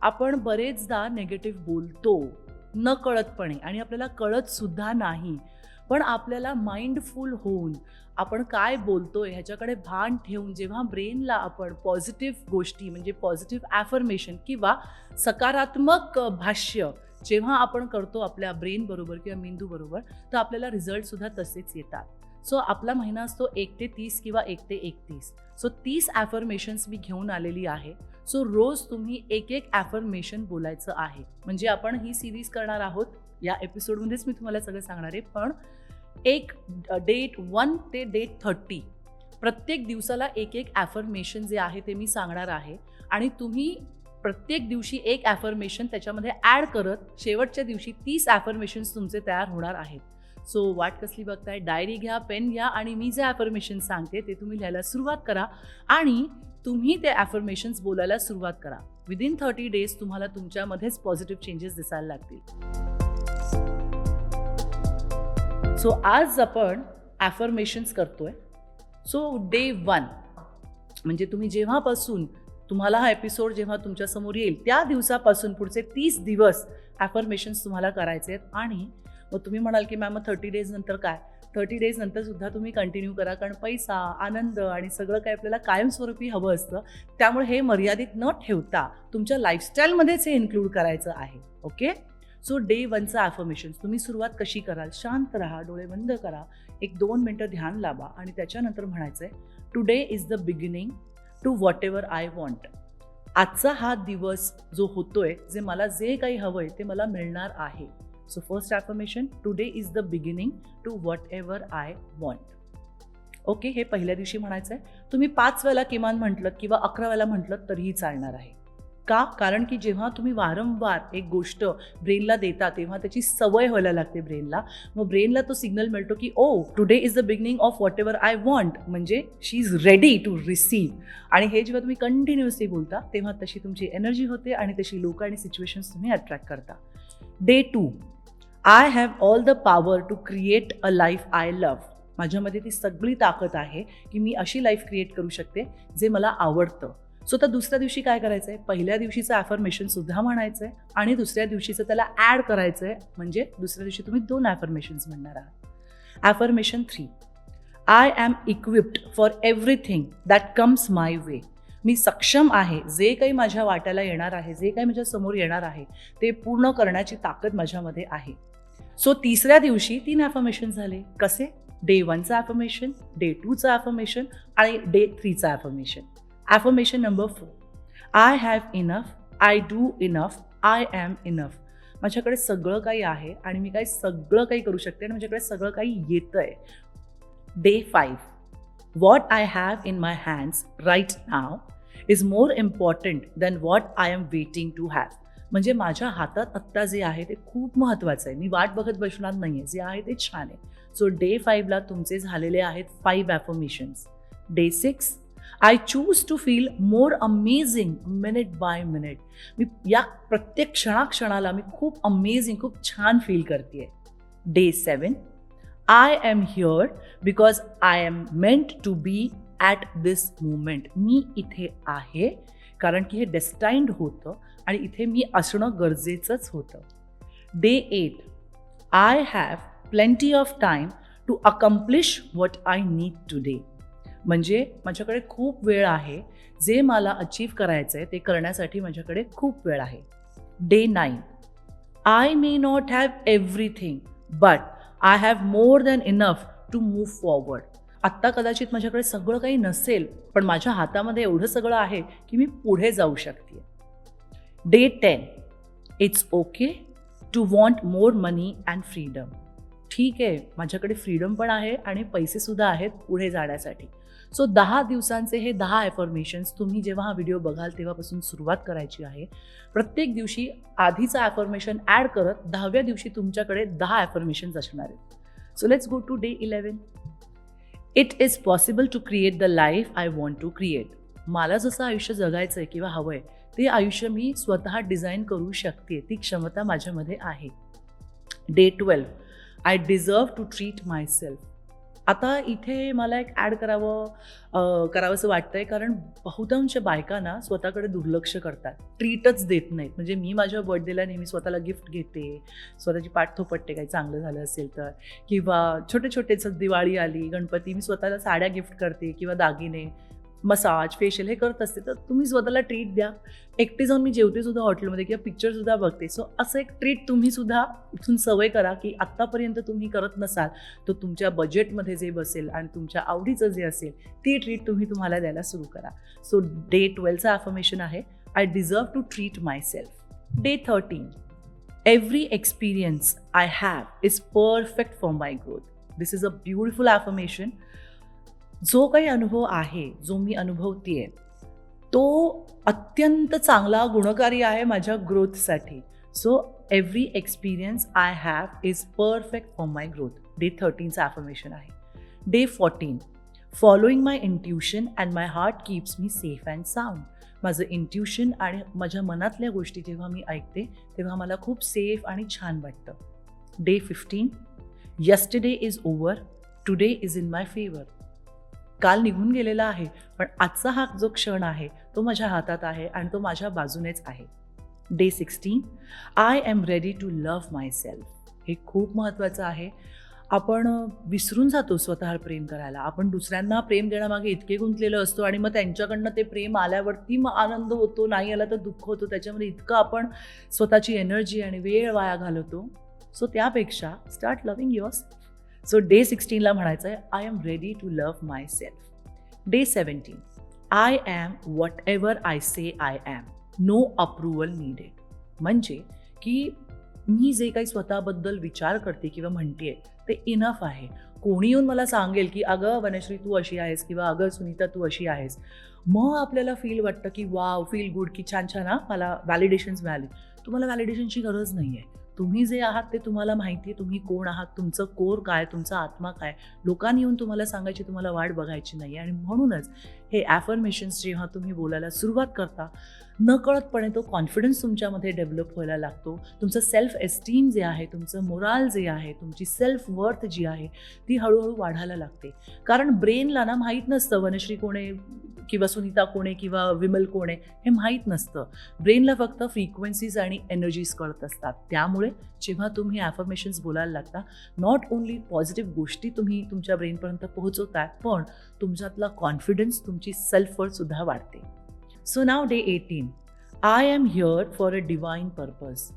आपण बरेचदा निगेटिव्ह बोलतो न कळतपणे आणि आपल्याला कळत सुद्धा नाही. पण आपल्याला माइंडफुल होऊन आपण काय बोलतोय ह्याच्याकडे भान ठेवून जेव्हा ब्रेनला आपण पॉझिटिव्ह गोष्टी म्हणजे पॉझिटिव्ह ॲफर्मेशन किंवा सकारात्मक भाष्य जेव्हा आपण करतो आपल्या ब्रेन बरोबर किंवा मेंदू बरोबर, तर आपल्याला रिझल्टसुद्धा तसेच येतात. सो आपला महिना असतो 1 ते 30 किंवा 1 ते 31. सो 30 ॲफर्मेशन्स मी घेऊन आलेली आहे. सो रोज तुम्ही एक ॲफर्मेशन बोलायचं आहे. म्हणजे आपण ही सिरीज करणार आहोत. या एपिसोडमध्येच मी तुम्हाला सगळं सांगणार आहे. पण एक डेट 1 ते डेट 30 प्रत्येक दिवसाला एक ॲफर्मेशन जे आहे ते मी सांगणार आहे. आणि तुम्ही प्रत्येक दिवशी एक ॲफर्मेशन त्याच्यामध्ये ॲड करत शेवटच्या दिवशी 30 ॲफर्मेशन्स तुमचे तयार होणार आहेत. सो वाट कसली बघताय? डायरी घ्या, पेन घ्या आणि मी जे ॲफर्मेशन सांगते ते तुम्ही लिहायला सुरुवात करा आणि तुम्ही ते ॲफर्मेशन्स बोलायला सुरुवात करा. विदिन 30 डेज तुम्हाला तुमच्यामध्येच पॉझिटिव्ह चेंजेस दिसायला लागतील. सो आज आपण ॲफर्मेशन्स करतोय. सो डे 1 म्हणजे तुम्ही जेव्हापासून तुम्हाला हा एपिसोड जेव्हा तुमच्यासमोर येईल त्या दिवसापासून पुढचे 30 दिवस ॲफर्मेशन्स तुम्हाला करायचे आहेत. आणि मग तुम्ही म्हणाल की मॅम 30 डेज नंतर काय? 30 डेज नंतर सुद्धा तुम्ही कंटिन्यू करा, कारण पैसा, आनंद आणि सगळं काही आपल्याला कायमस्वरूपी हवं असतं. त्यामुळे हे मर्यादित न ठेवता तुमच्या लाईफस्टाईलमध्येच हे इन्क्लूड करायचं आहे. ओके. सो डे 1चं ॲफर्मेशन्स तुम्ही सुरुवात कशी कराल? शांत राहा, डोळे बंद करा, 1-2 मिनटं ध्यान लावा आणि त्याच्यानंतर म्हणायचं आहे, today is the beginning to whatever I want. आजचा हा दिवस जो होतोय, मला जे काही हवंय ते मला मिळणार आहे. So first affirmation, today is the beginning to whatever I want. Okay. हे पहिल्या दिवशी म्हणायचं आहे. तुम्ही 5 वेळेला किमान म्हटलं किंवा 11 वेळेला म्हटलं तरीही चालणार आहे. का? कारण की जेव्हा तुम्ही वारंवार एक गोष्ट ब्रेनला देता तेव्हा त्याची सवय व्हायला लागते ब्रेनला. मग ब्रेनला तो सिग्नल मिळतो की oh today is the beginning of whatever I want, म्हणजे she is ready to receive. आणि हे जेव्हा तुम्ही कंटिन्युअसली बोलता तेव्हा तशी तुमची एनर्जी होते आणि तशी लोक आणि सिच्युएशन्स तुम्ही अट्रॅक्ट करता. Day 2, I have all the power to create a life I love. माझ्यामध्ये ती सगळी ताकद आहे की मी अशी लाईफ क्रिएट करू शकते जे मला आवडतं. सो तर दुसऱ्या दिवशी काय करायचं आहे? पहिल्या दिवशीचं ॲफर्मेशन सुद्धा म्हणायचं आहे आणि दुसऱ्या दिवशीचं त्याला ॲड करायचं आहे. म्हणजे दुसऱ्या दिवशी तुम्ही 2 ॲफर्मेशन्स म्हणणार आहात. Affirmation 3, I am equipped for everything that comes my way. मी सक्षम आहे, जे काही माझ्या वाट्याला येणार आहे, जे काही माझ्या समोर येणार आहे ते पूर्ण करण्याची ताकद माझ्यामध्ये आहे. सो तिसऱ्या दिवशी 3 ॲफर्मेशन झाले. कसे? डे 1चं ॲफर्मेशन, डे 2चं ॲफर्मेशन आणि डे 3चं affirmation. Affirmation number 4, I have enough, I do enough, I am enough. माझ्याकडे सगळं काही आहे आणि मी सगळं काही करू शकते आणि माझ्याकडे सगळं काही येतं आहे. Day 5, what I have in my hands right now is more important than what I am waiting to have. म्हणजे माझ्या हातात आत्ता जे आहे ते खूप महत्त्वाचं आहे. मी वाट बघत बसणार नाही आहे, जे आहे ते छान आहे. सो डे 5ला तुमचे झालेले आहेत 5 affirmations. Day 6, I choose to feel more amazing minute by minute. मी या प्रत्येक क्षणाला मी खूप अमेझिंग, खूप छान फील करते आहे. Day 7, I am here because I am meant to be at this moment. मी इथे आहे कारण की हे डेस्टाईन्ड होतं आणि इथे मी असणं गरजेचंच होतं. Day 8, I have plenty of time to accomplish what I need today. म्हणजे माझ्याकडे खूप वेळ आहे, जे मला अचीव्ह करायचं आहे ते करण्यासाठी माझ्याकडे खूप वेळ आहे. Day 9, I may not have everything but I have more than enough to move forward. आत्ता कदाचित माझ्याकडे सगळं काही नसेल, पण माझ्या हातामध्ये एवढं सगळं आहे की मी पुढे जाऊ शकते. Day 10, it's okay to want more money and freedom. ठीक आहे, माझ्याकडे फ्रीडम पण आहे आणि पैसेसुद्धा आहेत पुढे जाण्यासाठी. सो 10 दिवसांचे हे 10 ॲफर्मेशन्स तुम्ही जेव्हा हा व्हिडिओ बघाल तेव्हापासून सुरुवात करायची आहे. प्रत्येक दिवशी आधीचं ॲफर्मेशन ॲड करत 10व्या दिवशी तुमच्याकडे 10 ॲफर्मेशन्स असणार आहेत. So let's go to day 11. It is possible to create the life I want to create. मला जसं आयुष्य जगायचं आहे किंवा हवं आहे ते आयुष्य मी स्वतः डिझाईन करू शकते, ती क्षमता माझ्यामध्ये आहे. Day 12, I deserve to treat myself. आता इथे मला एक ॲड करावंसं वाटतंय, कारण बहुतांश बायकांना स्वतःकडे दुर्लक्ष करतात, ट्रीटच देत नाहीत. म्हणजे मी माझ्या बर्थडेला नेहमी स्वतःला गिफ्ट घेते, स्वतःची पाठ थोपटते काही चांगलं झालं असेल तर, किंवा छोटे छोटेच दिवाळी आली, गणपती, मी स्वतःला साड्या गिफ्ट करते किंवा दागिने, मसाज, फेशियल हे करत असते. तर तुम्ही स्वतःला ट्रीट द्या. एकटी जाऊन मी जेवते सुद्धा हॉटेलमध्ये किंवा पिक्चरसुद्धा बघते. सो असं एक ट्रीट तुम्ही सुद्धा इथून सवय करा, की आत्तापर्यंत तुम्ही करत नसाल तर तुमच्या बजेटमध्ये जे बसेल आणि तुमच्या आवडीचं जे असेल ती ट्रीट तुम्हाला द्यायला सुरू करा. सो डे 12चं अफर्मेशन आहे, I deserve to treat myself. Day 13, every experience I have is perfect for my growth. This is a beautiful affirmation. जो काही अनुभव आहे, जो मी अनुभवतीये तो अत्यंत चांगला, गुणकारी आहे माझ्या growth. So every experience I have is perfect for my growth. Day 13चं अफर्मेशन आहे. Day 14, following my intuition and my heart keeps me safe and sound. माझं इंट्युशन आणि माझ्या मनातल्या गोष्टी जेव्हा मी ऐकते तेव्हा मला खूप सेफ आणि छान वाटतं. Day 15, yesterday is over, today is in my favour. काल निघून गेलेला आहे, पण आजचा हा जो क्षण आहे तो माझ्या हातात आहे आणि तो माझ्या बाजूनेच आहे. Day 16, I am ready to love myself. हे खूप महत्त्वाचं आहे. आपण विसरून जातो स्वतःवर प्रेम करायला. आपण दुसऱ्यांना प्रेम देण्यामागे इतके गुंतलेलो असतो आणि मग त्यांच्याकडनं ते प्रेम आल्यावरती मग आनंद होतो, नाही आला तर दुःख होतो. त्याच्यामध्ये इतकं आपण स्वतःची एनर्जी आणि वेळ वाया घालवतो. सो त्यापेक्षा start loving yourself. So day 16ला म्हणायचं आहे, I am ready to love myself. Day 17, I am whatever I say I am, no approval needed. म्हणजे की मी जे काही स्वतःबद्दल विचार करते किंवा म्हणते ते इनफ आहे. कोणी येऊन मला सांगेल की अगं वनश्री तू अशी आहेस किंवा अगं सुनीता तू अशी आहेस, मग आपल्याला फील वाटतं की वाव, फील गुड, की छान छान, मला व्हॅलिडेशन्स मिळाली. तुम्हाला व्हॅलिडेशनची गरज नाही आहे. तुम्ही जे आहात ते तुम्हाला माहिती आहे. तुम्ही कोण आहात, तुमचं कोर काय, तुमचा आत्मा काय. लोकांनी येऊन तुम्हाला सांगायची तुम्हाला वाट बघायची नाही. आणि म्हणूनच हे ॲफर्मेशन्स जेव्हा तुम्ही बोलायला सुरुवात करता, नकळतपणे तो कॉन्फिडन्स तुमच्यामध्ये डेव्हलप व्हायला लागतो. तुमचं सेल्फ एस्टीम जे आहे, तुमचं मोराल जे आहे, तुमची सेल्फ वर्थ जी आहे ती हळूहळू वाढायला लागते. कारण ब्रेनला ना माहीत नसतं वनश्री कोण आहे किंवा सुनीता कोण आहे किंवा विमल कोण आहे हे माहीत नसतं. ब्रेनला फक्त फ्रिक्वेन्सीज आणि एनर्जीज कळत असतात. त्यामुळे जेव्हा तुम्ही ॲफर्मेशन्स बोलायला लागता, नॉट ओन्ली पॉझिटिव्ह गोष्टी तुम्ही तुमच्या ब्रेनपर्यंत पोहोचवताय, पण तुमच्यातला कॉन्फिडन्स, तुमची सेल्फ वर्थसुद्धा वाढते. So now day 18, I am here for a divine purpose.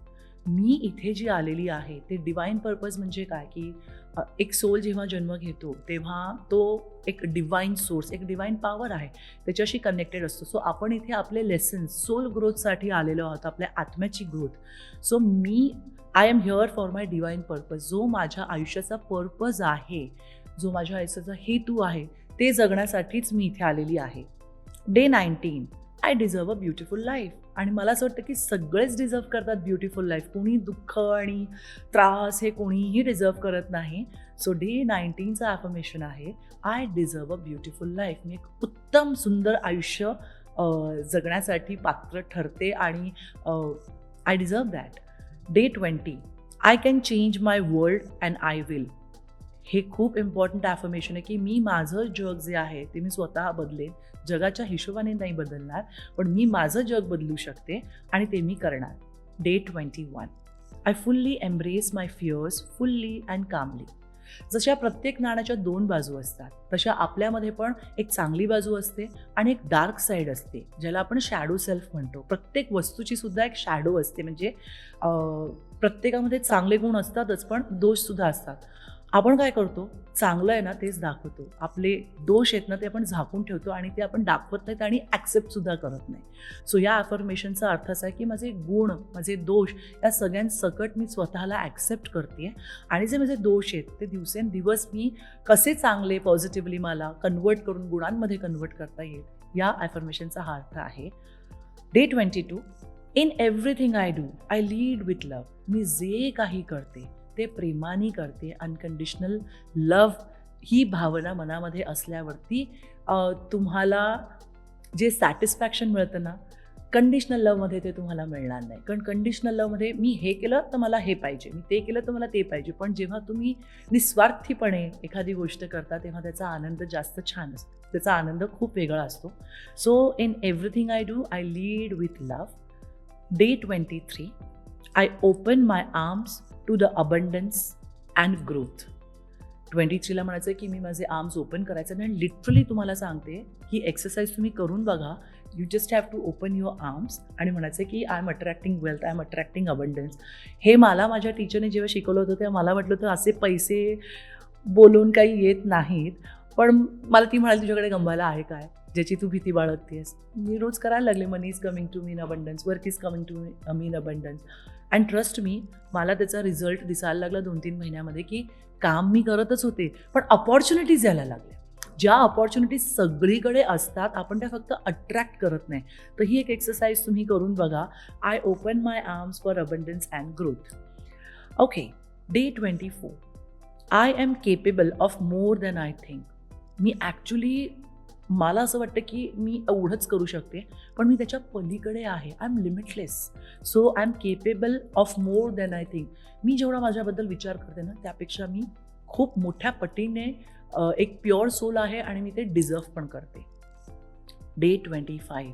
मी इथे जी आलेली आहे ते डिवाइन पर्पज म्हणजे काय, की एक सोल जेव्हा जन्म घेतो तेव्हा तो एक डिवाइन सोर्स, एक डिवाइन पॉवर आहे, त्याच्याशी कनेक्टेड असतो. सो आपण इथे आपले लेसन्स, सोल ग्रोथसाठी आलेलो आहोत, आपल्या आत्म्याची growth. So I am here for my divine purpose. जो माझ्या आयुष्याचा पर्पज आहे, जो माझ्या आयुष्याचा हेतू आहे, ते जगण्यासाठीच मी इथे आलेली आहे. Day 19, I deserve a beautiful life. आणि मला असं वाटतं की सगळेच डिझर्व करतात ब्युटिफुल लाईफ. कोणी दुःख आणि त्रास हे कोणीही डिझर्व करत नाही. सो डे 19चं ॲफर्मेशन आहे, I deserve a beautiful life. मी एक उत्तम सुंदर आयुष्य जगण्यासाठी पात्र ठरते आणि I deserve that. Day 20, I can change my world and I will. हे खूप इम्पॉर्टंट ॲफर्मेशन आहे की मी माझं जग जे आहे ते मी स्वतः बदलेन. जगाच्या हिशोबाने नाही बदलणार, पण मी माझं जग बदलू शकते आणि ते मी करणार. Day 21, I fully embrace my fears fully and calmly. जशा प्रत्येक नाण्याच्या 2 बाजू असतात, तशा आपल्यामध्ये पण एक चांगली बाजू असते आणि एक डार्क साईड असते, ज्याला आपण शॅडो सेल्फ म्हणतो. प्रत्येक वस्तूची सुद्धा एक शॅडो असते. म्हणजे प्रत्येकामध्ये चांगले गुण असतातच, पण दोषसुद्धा असतात. आपण काय करतो, चांगलं आहे ना तेच दाखवतो, आपले दोष आहेत ना ते आपण झाकून ठेवतो आणि ते आपण दाखवत नाहीत आणि ॲक्सेप्टसुद्धा करत नाही. सो या ॲफर्मेशनचा अर्थ असा आहे की माझे गुण, माझे दोष या सगळ्यांसकट मी स्वतःला ॲक्सेप्ट करते आणि जे माझे दोष आहेत ते दिवसेंदिवस मी कसे चांगले पॉझिटिव्हली मला कन्वर्ट करून गुणांमध्ये कन्वर्ट करता येईल, या ॲफर्मेशनचा हा अर्थ आहे. Day 22, in everything I do I lead with love. मी जे काही करते ते प्रेमाने करते. अनकंडिशनल लव्ह ही भावना मनामध्ये असल्यावरती तुम्हाला जे सॅटिस्फॅक्शन मिळतं ना कंडिशनल लव्हमध्ये ते तुम्हाला मिळणार नाही. कारण कंडिशनल लव्हमध्ये मी हे केलं तर मला हे पाहिजे, मी ते केलं तर मला ते पाहिजे. पण जेव्हा तुम्ही निस्वार्थीपणे एखादी गोष्ट करता तेव्हा त्याचा आनंद जास्त छान असतो, त्याचा आनंद खूप वेगळा असतो. So in everything I do I lead with love. Day 23, I open my arms to the abundance and growth. 23ला म्हणायचं की मी माझे आर्म्स ओपन करायचे आणि लिटरली तुम्हाला सांगते ही एक्सरसाइज तुम्ही करून बघा. You just have to open your arms आणि म्हणायचं की I am attracting wealth, I am attracting abundance. हे मला माझ्या टीचरने जेव्हा शिकवलं होतं तेव्हा मला वाटलं होतं असे पैसे बोलून काही येत नाहीत. पण मला ती म्हणाली तुझ्याकडे गंबाला आहे काय ज्याची तू भीती बाळगतेस. मी रोज करायला लागले. Money is coming to me in abundance, work is coming to me in abundance. And trust me, मला त्याचा रिझल्ट दिसायला लागला 2-3 महिन्यामध्ये की काम मी करतच होते पण अपॉर्च्युनिटीज यायला लागल्या. ज्या अपॉर्च्युनिटीज सगळीकडे असतात आपण त्या फक्त अट्रॅक्ट करत नाही. तर ही एक एक्सरसाइज तुम्ही करून बघा. I open my arms for abundance and growth. Okay, day 24, I am capable of more than I think. Me actually मला असं वाटतं की मी एवढंच करू शकते पण मी त्याच्या पलीकडे आहे. I am limitless. So I am capable of more than I think. मी जेवढा माझ्याबद्दल विचार करते ना त्यापेक्षा मी खूप मोठ्या पटीने एक प्युअर सोल आहे आणि मी ते डिझर्व पण करते. डे 25,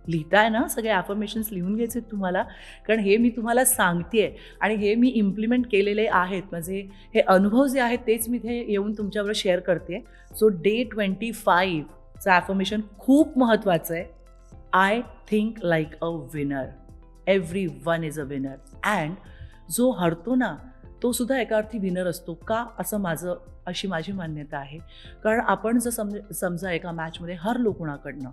लिहिताय ना सगळे ॲफर्मेशन्स लिहून घ्यायचे तुम्हाला. कारण हे मी तुम्हाला सांगते आहे आणि हे मी इम्प्लिमेंट केलेले आहेत. म्हणजे हे अनुभव जे आहेत तेच मी इथे येऊन तुमच्याबरोबर शेअर करते. सो डे 25चं ॲफर्मेशन खूप महत्त्वाचं आहे. I think like a winner. Every one is a winner. And जो हरतो ना तो सुद्धा एका अर्थी विनर असतो का असं अशी माझी मान्यता आहे. कारण आपण जर समजा एका मॅचमध्ये हरलो कुणाकडनं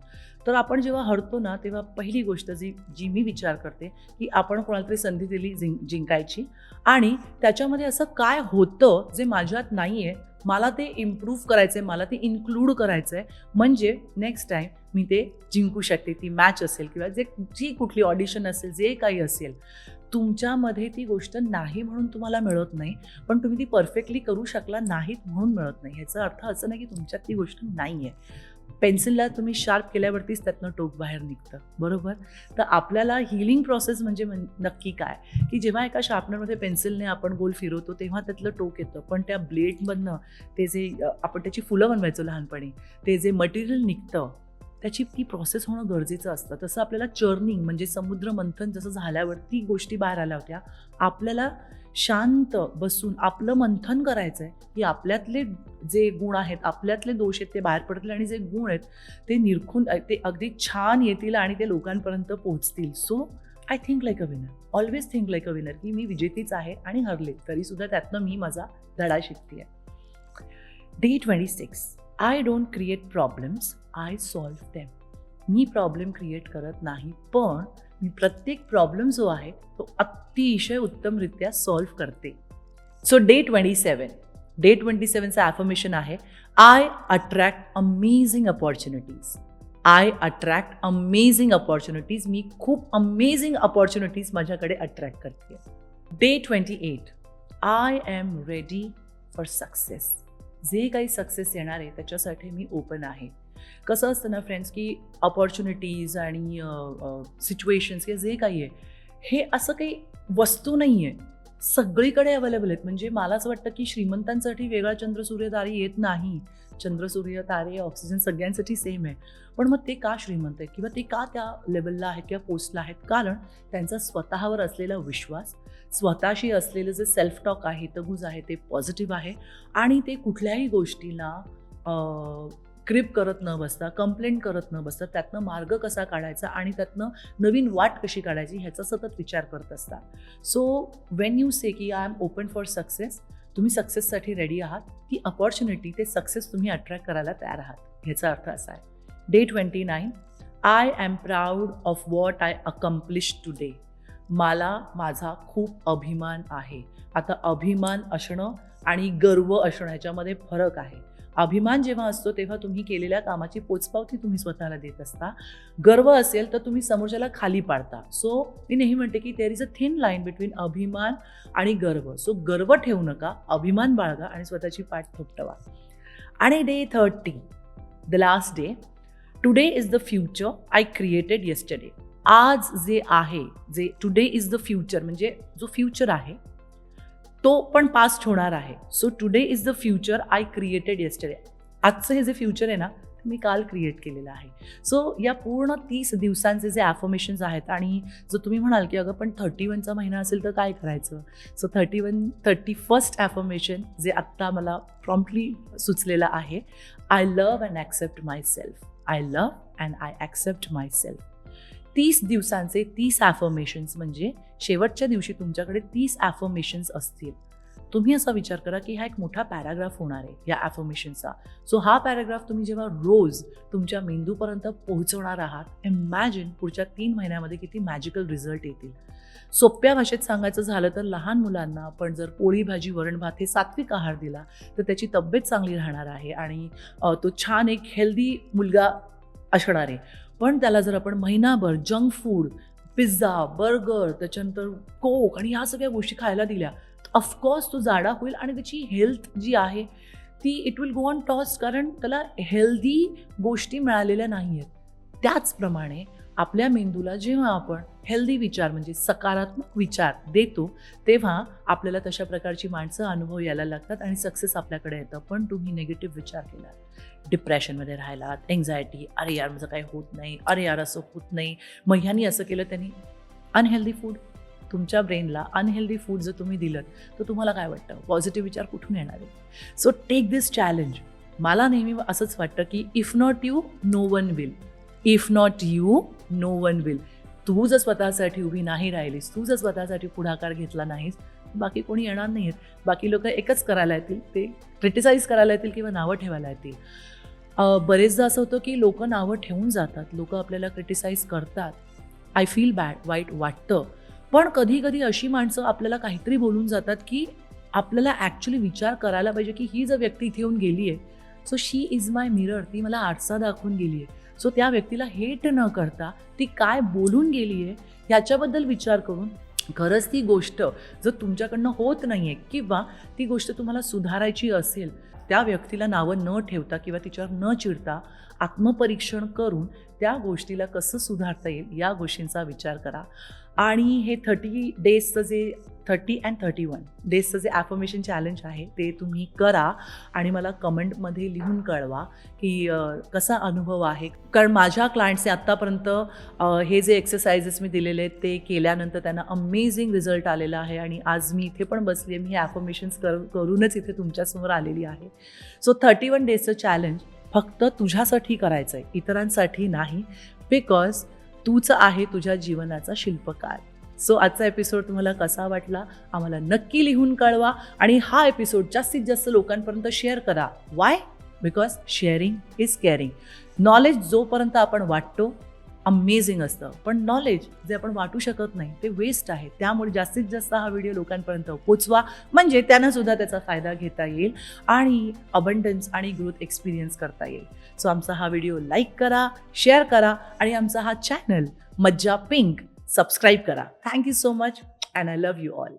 तर आपण जेव्हा हरतो ना तेव्हा पहिली गोष्ट जी मी विचार करते की आपण कोणाला तरी संधी दिली जिंकायची आणि त्याच्यामध्ये असं काय होतं जे माझ्यात नाही आहे, मला ते इम्प्रूव्ह करायचं आहे, मला ते इन्क्लूड करायचं आहे म्हणजे नेक्स्ट टाईम मी ते जिंकू शकते. ती मॅच असेल किंवा जी कुठली ऑडिशन असेल, जे काही असेल, तुमच्यामध्ये ती गोष्ट नाही म्हणून तुम्हाला मिळत नाही पण तुम्ही ती परफेक्टली करू शकला नाहीत म्हणून मिळत नाही. ह्याचा अर्थ असं नाही की तुमच्यात ती गोष्ट नाही आहे. पेन्सिलला तुम्ही शार्प केल्यावरतीच त्यातनं टोक बाहेर निघतं, बरोबर. तर आपल्याला हिलिंग प्रोसेस म्हणजे नक्की काय की जेव्हा एका शार्पनरमध्ये पेन्सिलने आपण गोल फिरवतो तेव्हा त्यातलं टोक येतं पण त्या ब्लेडमधनं ते जे आपण त्याची फुलं बनवायचो लहानपणी ते जे मटेरियल निघतं त्याची ती प्रोसेस होणं गरजेचं असतं. तसं आपल्याला चर्निंग म्हणजे समुद्र मंथन जसं झाल्यावरती गोष्टी बाहेर आल्या होत्या. आपल्याला शांत बसून आपलं मंथन करायचं आहे की आपल्यातले जे गुण आहेत, आपल्यातले दोष आहेत ते बाहेर पडतील आणि जे गुण आहेत ते निरखून ते अगदी छान येतील आणि ते लोकांपर्यंत पोहोचतील. So I think like a winner. Always think like a winner की मी विजेतीच आहे आणि हरले तरीसुद्धा त्यातनं मी माझा धडा शिकते आहे. Day 26, I don't create problems, I solve them. Me problem create करत नाही पण मी प्रत्येक प्रॉब्लेम जो आहे तो अतिशय उत्तमरित्या सॉल्व्ह करते. सो डे 27चं ॲफर्मेशन आहे I attract amazing opportunities. I attract amazing opportunities. मी खूप अमेझिंग अपॉर्च्युनिटीज माझ्याकडे अट्रॅक्ट करते. Day 28, I am ready for success. जे काही सक्सेस येणार आहे त्याच्यासाठी मी ओपन आहे. कसं असतं ना फ्रेंड्स की अपॉर्च्युनिटीज आणि सिच्युएशन्स किंवा जे काही आहे हे असं काही वस्तू नाही आहे, सगळीकडे अवेलेबल आहेत. म्हणजे मला असं वाटतं की श्रीमंतांसाठी वेगळा चंद्र सूर्य तारे येत नाही. चंद्र सूर्य तारे ऑक्सिजन सगळ्यांसाठी सेम आहे. पण मग ते का श्रीमंत आहेत किंवा ते का त्या लेवलला आहेत किंवा पोस्टला आहेत? कारण त्यांचा स्वतःवर असलेला विश्वास, स्वतःशी असलेलं जे सेल्फ टॉक आहे, हितगुज आहे ते पॉझिटिव्ह आहे आणि ते कुठल्याही गोष्टीला क्रिप करत न बसता, कंप्लेंट करत न बसता त्यातनं मार्ग कसा काढायचा आणि त्यातनं नवीन वाट कशी काढायची ह्याचा सतत विचार करत असतात. सो वेन यू से की I am open for success, तुम्ही सक्सेससाठी रेडी आहात. ती अपॉर्च्युनिटी, ते सक्सेस तुम्ही अट्रॅक्ट करायला तयार आहात. ह्याचा अर्थ असा आहे. Day 29, I am proud of what I accomplish today. मला माझा खूप अभिमान आहे. आता अभिमान असणं आणि गर्व असणं ह्याच्यामध्ये फरक आहे. अभिमान जेव्हा असतो तेव्हा तुम्ही केलेल्या कामाची पोचपावती तुम्ही स्वतःला देत असता. गर्व असेल तर तुम्ही समोरच्याला खाली पाडता. सो मी नेहमी म्हणते की there is a thin line between अभिमान आणि गर्व. सो गर्व ठेवू नका, अभिमान बाळगा आणि स्वतःची पाठ थोपटवा. आणि day 30, the last day, today is the future I created yesterday. आज जे आहे, जे टुडे इज द फ्युचर, म्हणजे जो फ्युचर आहे तो पण पास्ट होणार आहे. So today is the future I created yesterday. आजचं हे जे फ्युचर आहे ना, ते मी काल क्रिएट केलेलं आहे. सो या पूर्ण 30 दिवसांचे जे ॲफर्मेशन्स आहेत, आणि जर तुम्ही म्हणाल की अगं पण 31चा महिना असेल तर काय करायचं, सो 31st ॲफर्मेशन जे आत्ता मला प्रॉम्प्टली सुचलेलं आहे, I love and accept my self. I love and I accept my self. 30 दिवसांचे 30 ॲफर्मेशन्स, म्हणजे शेवटच्या दिवशी तुमच्याकडे 30 ॲफर्मेशन्स असतील. तुम्ही असा विचार करा की हा एक मोठा पॅराग्राफ होणार आहे या ॲफर्मेशनचा. सो हा पॅराग्राफ तुम्ही जेव्हा रोज तुमच्या मेंदूपर्यंत पोहोचवणार आहात, इमॅजिन पुढच्या 3 महिन्यामध्ये किती मॅजिकल रिझल्ट येतील. सोप्या भाषेत सांगायचं झालं तर लहान मुलांना आपण जर पोळी भाजी वरण भात हे सात्विक आहार दिला तर त्याची तब्येत चांगली राहणार आहे आणि तो छान एक हेल्दी मुलगा असणार आहे. पण त्याला जर आपण महिनाभर जंक फूड, पिझ्झा, बर्गर, त्याच्यानंतर कोक आणि ह्या सगळ्या गोष्टी खायला दिल्या, ऑफकोर्स तो जाडा होईल आणि त्याची हेल्थ जी आहे ती it will go on toss, कारण त्याला हेल्दी गोष्टी मिळालेल्या नाही आहेत. त्याचप्रमाणे आपल्या मेंदूला जेव्हा आपण हेल्दी विचार म्हणजे सकारात्मक विचार देतो तेव्हा आपल्याला तशा प्रकारची माणसं अनुभव यायला लागतात आणि सक्सेस आपल्याकडे येतं. पण तुम्ही निगेटिव्ह विचार केलात, डिप्रेशनमध्ये राहिलात, एन्झायटी, अरे यार माझं काही होत नाही, अरे यार असं होत नाही, मग ह्यांनी असं केलं त्यांनी. अनहेल्दी फूड, तुमच्या ब्रेनला अनहेल्दी फूड जर तुम्ही दिलं तर तुम्हाला काय वाटतं, पॉझिटिव्ह विचार कुठून येणार आहे? So take this challenge. मला नेहमी असंच वाटतं की if not you no one will, if not you no one will. तू जर स्वतःसाठी उभी नाही राहिलीस, तू जर स्वतःसाठी पुढाकार घेतला नाहीस, बाकी कोणी येणार नाही आहेत. बाकी लोक एकच करायला येतील, ते क्रिटिसाइज करायला येतील किंवा नावं ठेवायला येतील. बरेचदा असं होतं की लोक नावं ठेवून जातात, लोक आपल्याला क्रिटिसाइज करतात, आय फील बॅड, वाईट वाटतं. पण कधी कधी अशी माणसं आपल्याला काहीतरी बोलून जातात की आपल्याला ॲक्च्युली विचार करायला पाहिजे की ही जर व्यक्ती इथे येऊन गेली आहे, so she is my mirror, ती मला आरसा दाखवून गेली आहे. सो त्या व्यक्तीला हेट न करता ती काय बोलून गेली आहे ह्याच्याबद्दल विचार करून खरंच ती गोष्ट जर तुमच्याकडनं होत नाही आहे किंवा ती गोष्ट तुम्हाला सुधारायची असेल, त्या व्यक्तीला नावं न ठेवता किंवा तिच्यावर न चिडता आत्मपरीक्षण करून त्या गोष्टीला कसं सुधारता येईल या गोष्टींचा विचार करा. आणि हे 30 डेजचं जे 30 and 31 डेजचं जे ॲफर्मेशन चॅलेंज आहे ते तुम्ही करा आणि मला कमेंटमध्ये लिहून कळवा की कसा अनुभव आहे. कारण माझ्या क्लायंट्सने आत्तापर्यंत हे जे एक्सरसाइजेस मी दिलेले आहेत ते केल्यानंतर त्यांना अमेझिंग रिझल्ट आलेला आहे आणि आज मी इथे पण बसली आहे, मी हे ॲफर्मेशन्स करूनच इथे तुमच्यासमोर आलेली आहे. सो 31 डेजचं चॅलेंज फक्त तुझ्यासाठी करायचं आहे, इतरांसाठी नाही, बिकॉज तूच आहे तुझ्या जीवनाचा शिल्पकार. सो आजचा एपिसोड तुम्हाला कसा वाटला आम्हाला नक्की लिहून कळवा आणि हा एपिसोड जास्तीत जास्त लोकांपर्यंत शेअर करा. Why? Because sharing is caring. Knowledge जोपर्यंत आपण वाटतो अमेझिंग असतं, पण नॉलेज जे आपण वाटू शकत नाही ते वेस्ट आहे. त्यामुळे जास्तीत जास्त हा व्हिडिओ लोकांपर्यंत पोचवा, म्हणजे त्यांना सुद्धा त्याचा फायदा घेता येईल आणि अबंडन्स आणि ग्रोथ एक्सपिरियन्स करता येईल. सो आमचा हा व्हिडिओ लाईक करा, शेअर करा आणि आमचा हा चॅनल मज्जा पिंक सबस्क्राईब करा. Thank you so much and I love you all.